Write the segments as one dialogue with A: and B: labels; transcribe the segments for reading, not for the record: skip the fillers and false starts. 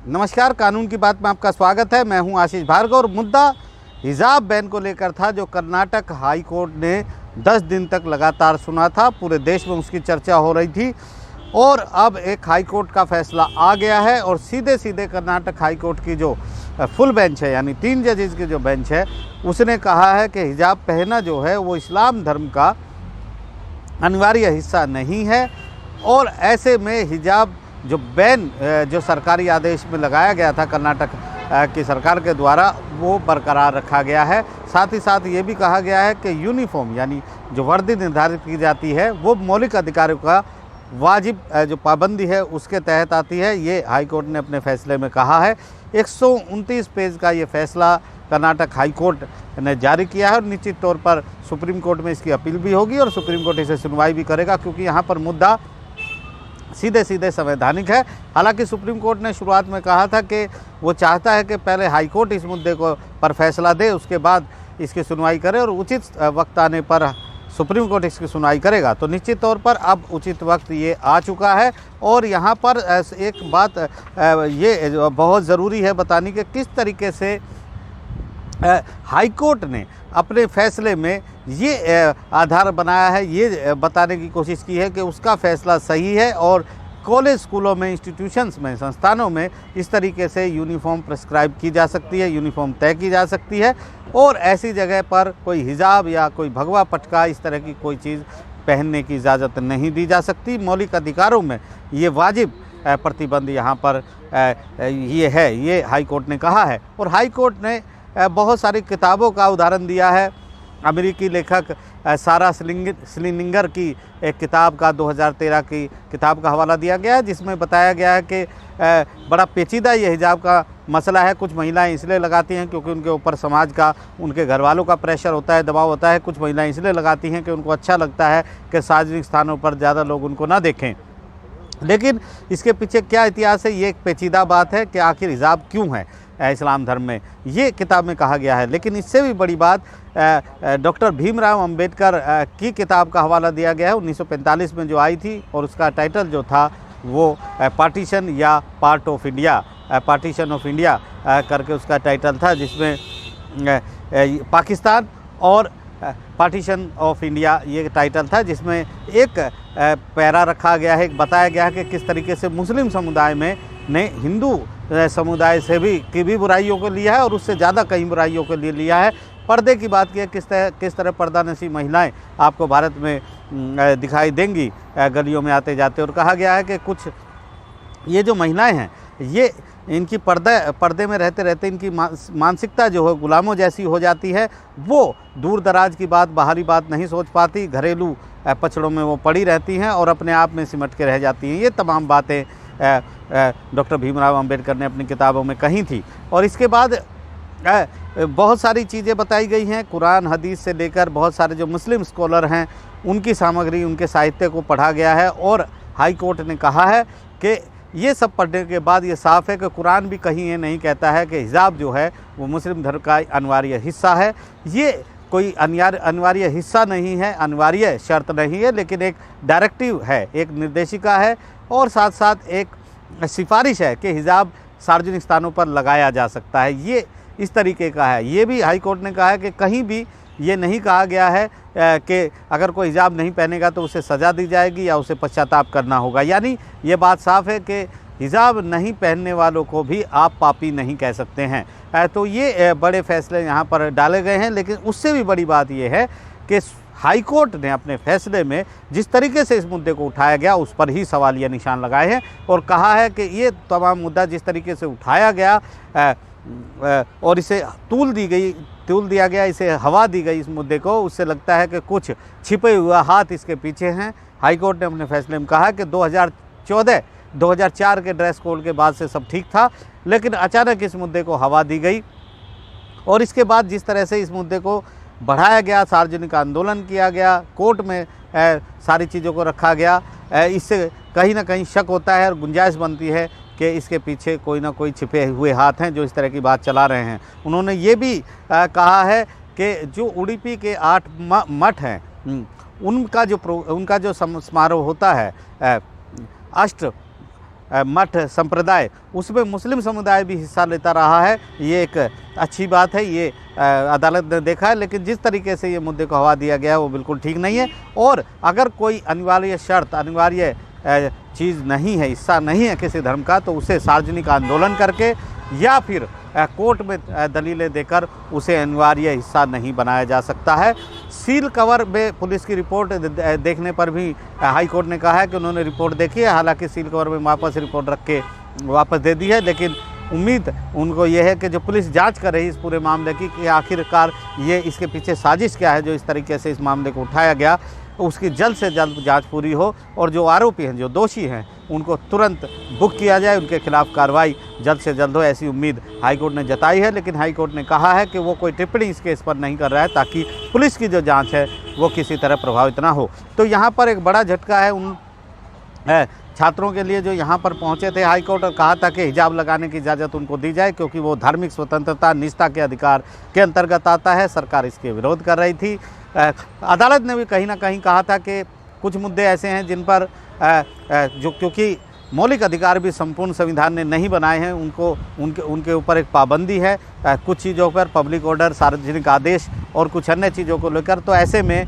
A: नमस्कार, कानून की बात में आपका स्वागत है। मैं हूं आशीष भार्गव और मुद्दा हिजाब बैन को लेकर था, जो कर्नाटक हाई कोर्ट ने 10 दिन तक लगातार सुना था। पूरे देश में उसकी चर्चा हो रही थी और अब एक हाई कोर्ट का फैसला आ गया है और सीधे सीधे कर्नाटक हाई कोर्ट की जो फुल बेंच है, यानी 3 जजेस की जो बेंच है, उसने कहा है कि हिजाब पहनना जो है वो इस्लाम धर्म का अनिवार्य हिस्सा नहीं है और ऐसे में हिजाब जो बैन जो सरकारी आदेश में लगाया गया था कर्नाटक की सरकार के द्वारा, वो बरकरार रखा गया है। साथ ही साथ ये भी कहा गया है कि यूनिफॉर्म यानी जो वर्दी निर्धारित की जाती है वो मौलिक अधिकारों का वाजिब जो पाबंदी है उसके तहत आती है। ये हाई कोर्ट ने अपने फैसले में कहा है। 129 पेज का ये फैसला कर्नाटक हाई कोर्ट ने जारी किया है और निश्चित तौर पर सुप्रीम कोर्ट में इसकी अपील भी होगी और सुप्रीम कोर्ट इसे सुनवाई भी करेगा, क्योंकि यहाँ पर मुद्दा सीधे सीधे संवैधानिक है। हालांकि सुप्रीम कोर्ट ने शुरुआत में कहा था कि वो चाहता है कि पहले हाई कोर्ट इस मुद्दे को पर फैसला दे, उसके बाद इसकी सुनवाई करे और उचित वक्त आने पर सुप्रीम कोर्ट इसकी सुनवाई करेगा। तो निश्चित तौर पर अब उचित वक्त ये आ चुका है और यहाँ पर एक बात ये बहुत ज़रूरी है बताने कि किस तरीके से हाई कोर्ट ने अपने फैसले में ये आधार बनाया है, ये बताने की कोशिश की है कि उसका फैसला सही है और कॉलेज, स्कूलों में, इंस्टीट्यूशंस में, संस्थानों में इस तरीके से यूनिफॉर्म प्रिस्क्राइब की जा सकती है, यूनिफॉर्म तय की जा सकती है और ऐसी जगह पर कोई हिजाब या कोई भगवा पटका इस तरह की कोई चीज़ पहनने की इजाज़त नहीं दी जा सकती। मौलिक अधिकारों में ये वाजिब प्रतिबंध यहाँ पर ये है, ये हाई कोर्ट ने कहा है। और हाई कोर्ट ने बहुत सारी किताबों का उदाहरण दिया है। अमेरिकी लेखक सारा स्लीनिंगर की एक किताब का 2013 की किताब का हवाला दिया गया है, जिसमें बताया गया है कि बड़ा पेचीदा ये हिजाब का मसला है। कुछ महिलाएं इसलिए लगाती हैं क्योंकि उनके ऊपर समाज का, उनके घर वालों का प्रेशर होता है, दबाव होता है। कुछ महिलाएं इसलिए लगाती हैं कि उनको अच्छा लगता है कि सार्वजनिक स्थानों पर ज़्यादा लोग उनको ना देखें। लेकिन इसके पीछे क्या इतिहास है, ये एक पेचीदा बात है कि आखिर हिजाब क्यों है इस्लाम धर्म में, ये किताब में कहा गया है। लेकिन इससे भी बड़ी बात डॉक्टर भीमराव अंबेडकर की किताब का हवाला दिया गया है, 1945 में जो आई थी और उसका टाइटल जो था वो पार्टीशन या part of India, partition of India करके उसका टाइटल था, जिसमें पाकिस्तान और पार्टीशन ऑफ इंडिया ये टाइटल था, जिसमें एक पैरा रखा गया है, बताया गया है कि किस तरीके से मुस्लिम समुदाय में ने हिंदू समुदाय से भी की भी बुराइयों को लिया है और उससे ज़्यादा कई बुराइयों के लिए लिया है। पर्दे की बात की है, किस तरह पर्दानशी महिलाएं आपको भारत में दिखाई देंगी गलियों में आते जाते। और कहा गया है कि कुछ ये जो महिलाएं हैं, ये इनकी पर्दे में रहते रहते इनकी मानसिकता जो है गुलामों जैसी हो जाती है। वो दूर दराज की बात, बाहरी बात नहीं सोच पाती, घरेलू पचड़ों में वो पड़ी रहती हैं और अपने आप में सिमट के रह जाती हैं। ये तमाम बातें डॉक्टर भीमराव अंबेडकर ने अपनी किताबों में कही थी। और इसके बाद बहुत सारी चीज़ें बताई गई हैं, कुरान हदीस से लेकर बहुत सारे जो मुस्लिम स्कॉलर हैं उनकी सामग्री, उनके साहित्य को पढ़ा गया है। और हाई कोर्ट ने कहा है कि ये सब पढ़ने के बाद ये साफ़ है कि कुरान भी कहीं ये नहीं कहता है कि हिजाब जो है वो मुस्लिम धर्म का अनिवार्य हिस्सा है। ये कोई अनिवार्य हिस्सा नहीं है, अनिवार्य शर्त नहीं है, लेकिन एक डायरेक्टिव है, एक निर्देशिका है और साथ साथ एक सिफारिश है कि हिजाब सार्वजनिक स्थानों पर लगाया जा सकता है। ये इस तरीके का है। ये भी हाई कोर्ट ने कहा है कि कहीं भी ये नहीं कहा गया है कि अगर कोई हिजाब नहीं पहनेगा तो उसे सज़ा दी जाएगी या उसे पश्चाताप करना होगा। यानी ये बात साफ़ है कि हिजाब नहीं पहनने वालों को भी आप पापी नहीं कह सकते हैं। तो ये बड़े फैसले यहाँ पर डाले गए हैं। लेकिन उससे भी बड़ी बात ये है कि हाई कोर्ट ने अपने फैसले में जिस तरीके से इस मुद्दे को उठाया गया उस पर ही सवालिया निशान लगाए हैं और कहा है कि ये तमाम मुद्दा जिस तरीके से उठाया गया और इसे तूल दिया गया, इसे हवा दी गई इस मुद्दे को, उससे लगता है कि कुछ छिपे हुआ हाथ इसके पीछे हैं। हाई कोर्ट ने अपने फैसले में कहा कि 2004 के ड्रेस कोड के बाद से सब ठीक था, लेकिन अचानक इस मुद्दे को हवा दी गई और इसके बाद जिस तरह से इस मुद्दे को बढ़ाया गया, सार्वजनिक आंदोलन किया गया, कोर्ट में सारी चीज़ों को रखा गया, इससे कहीं ना कहीं शक होता है और गुंजाइश बनती है कि इसके पीछे कोई ना कोई छिपे हुए हाथ हैं जो इस तरह की बात चला रहे हैं। उन्होंने ये भी कहा है कि जो उडुपी के 8 मठ हैं, उनका जो समारोह होता है मठ संप्रदाय, उसमें मुस्लिम समुदाय भी हिस्सा लेता रहा है। ये एक अच्छी बात है, ये अदालत ने देखा है। लेकिन जिस तरीके से ये मुद्दे को हवा दिया गया है वो बिल्कुल ठीक नहीं है। और अगर कोई अनिवार्य शर्त, अनिवार्य चीज़ नहीं है, हिस्सा नहीं है किसी धर्म का, तो उसे सार्वजनिक आंदोलन करके या फिर कोर्ट में दलीलें देकर उसे अनिवार्य हिस्सा नहीं बनाया जा सकता है। सील कवर में पुलिस की रिपोर्ट देखने पर भी हाई कोर्ट ने कहा है कि उन्होंने रिपोर्ट देखी है, हालांकि सील कवर में वापस रिपोर्ट रख के वापस दे दी है। लेकिन उम्मीद उनको ये है कि जो पुलिस जांच कर रही है इस पूरे मामले की, कि आखिरकार ये इसके पीछे साजिश क्या है जो इस तरीके से इस मामले को उठाया गया, उसकी जल्द से जल्द जांच पूरी हो और जो आरोपी हैं, जो दोषी हैं, उनको तुरंत बुक किया जाए, उनके खिलाफ कार्रवाई जल्द से जल्द हो, ऐसी उम्मीद हाईकोर्ट ने जताई है। लेकिन हाईकोर्ट ने कहा है कि वो कोई टिप्पणी इस केस पर नहीं कर रहा है ताकि पुलिस की जो जांच है वो किसी तरह प्रभावित ना हो। तो यहाँ पर एक बड़ा झटका है उन छात्रों के लिए जो यहाँ पर पहुँचे थे हाईकोर्ट, और कहा था कि हिजाब लगाने की इजाज़त उनको दी जाए, क्योंकि वो धार्मिक स्वतंत्रता, निष्ठा के अधिकार के अंतर्गत आता है। सरकार इसके विरोध कर रही थी। अदालत ने भी कहीं ना कहीं कहा था कि कुछ मुद्दे ऐसे हैं जिन पर जो, क्योंकि मौलिक अधिकार भी संपूर्ण संविधान ने नहीं बनाए हैं, उनके ऊपर एक पाबंदी है कुछ चीज़ों पर, पब्लिक ऑर्डर, सार्वजनिक आदेश और कुछ अन्य चीज़ों को लेकर। तो ऐसे में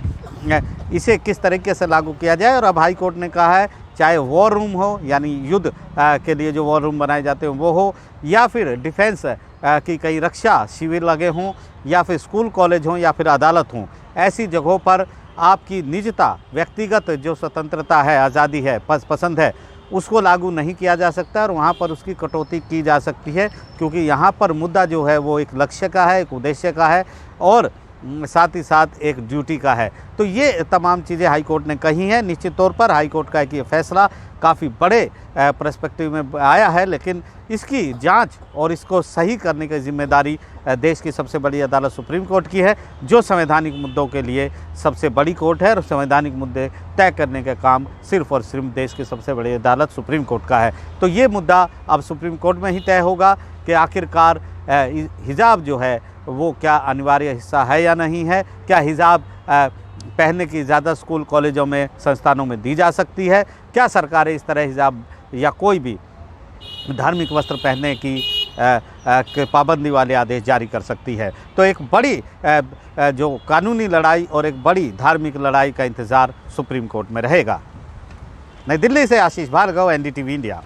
A: इसे किस तरीके से लागू किया जाए। और अब हाई कोर्ट ने कहा है, चाहे वॉर रूम हो, यानी युद्ध के लिए जो वॉर रूम बनाए जाते हैं वो हो, या फिर डिफेंस की कई रक्षा शिविर लगे हों, या फिर स्कूल कॉलेज हों, या फिर अदालत हों, ऐसी जगहों पर आपकी निजता, व्यक्तिगत जो स्वतंत्रता है, आज़ादी है, पसंद है, उसको लागू नहीं किया जा सकता और वहाँ पर उसकी कटौती की जा सकती है। क्योंकि यहाँ पर मुद्दा जो है वो एक लक्ष्य का है, एक उद्देश्य का है और साथ ही साथ एक ड्यूटी का है। तो ये तमाम चीज़ें हाई कोर्ट ने कही हैं। निश्चित तौर पर हाई कोर्ट का एक ये फैसला काफ़ी बड़े पर्सपेक्टिव में आया है, लेकिन इसकी जांच और इसको सही करने की जिम्मेदारी देश की सबसे बड़ी अदालत सुप्रीम कोर्ट की है, जो संवैधानिक मुद्दों के लिए सबसे बड़ी कोर्ट है। और संवैधानिक मुद्दे तय करने का काम सिर्फ और सिर्फ देश की सबसे बड़ी अदालत सुप्रीम कोर्ट का है। तो ये मुद्दा अब सुप्रीम कोर्ट में ही तय होगा कि आखिरकार हिजाब जो है वो क्या अनिवार्य हिस्सा है या नहीं है, क्या हिजाब पहनने की इजाज़त स्कूल, कॉलेजों में, संस्थानों में दी जा सकती है, क्या सरकारें इस तरह हिजाब या कोई भी धार्मिक वस्त्र पहनने की पाबंदी वाले आदेश जारी कर सकती है। तो एक बड़ी जो कानूनी लड़ाई और एक बड़ी धार्मिक लड़ाई का इंतज़ार सुप्रीम कोर्ट में रहेगा। नई दिल्ली से आशीष भार्गव, NDTV इंडिया।